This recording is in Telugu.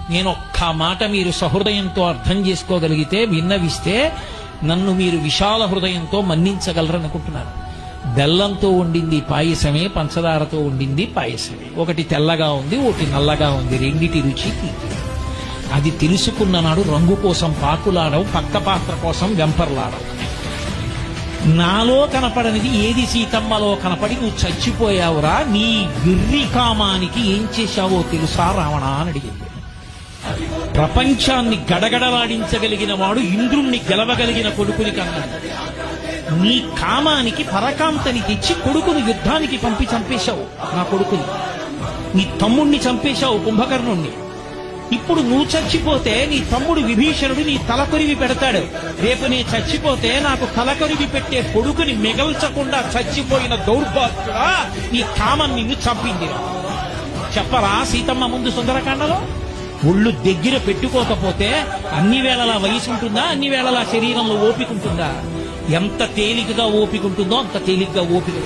నేను ఒక్క మాట మీరు సహృదయంతో అర్థం చేసుకోగలిగితే, విన్నవిస్తే నన్ను మీరు విశాల హృదయంతో మన్నించగలరనుకుంటున్నారు. బెల్లంతో వండింది పాయసమే, పంచదారతో వండింది పాయసమే. ఒకటి తెల్లగా ఉంది, ఒకటి నల్లగా ఉంది. రెండిటి రుచి తీపి. అది తెలుసుకున్న నాడు రంగు కోసం పాకులాడవు, పక్క పాత్ర కోసం వెంపర్లాడవు. నాలో కనపడనిది ఏది సీతమ్మలో కనపడి నువ్వు చచ్చిపోయావురా, నీ గుర్రి కామానికి ఏం చేశావో తెలుసా రావణ అని అడిగింది. ప్రపంచాన్ని గడగడలాడించగలిగిన వాడు ఇంద్రుణ్ణి గెలవగలిగిన కొడుకుని కన్నాడు. నీ కామానికి పరకాంతని తెచ్చి కొడుకుని యుద్ధానికి పంపి చంపేశావు. నా కొడుకుని, నీ తమ్ముణ్ణి చంపేశావు, కుంభకర్ణుణ్ణి. ఇప్పుడు నువ్వు చచ్చిపోతే నీ తమ్ముడు విభీషణుడు నీ తలకొరివి పెడతాడు. రేపు నే చచ్చిపోతే నాకు తలకొరివి పెట్టే కొడుకుని మిగల్చకుండా చచ్చిపోయిన దౌర్భాగ్యుడా, నీ కామం నిన్ను చంపింది. చెప్పరా సీతమ్మ ముందు సుందరకాండలో? ఒళ్ళు దగ్గర పెట్టుకోకపోతే అన్ని వేళలా వయసు ఉంటుందా? అన్ని వేళలా శరీరంలో ఓపిక ఉంటుందా? ఎంత తేలికగా ఓపిక ఉంటుందో అంత తేలికగా ఓపిక.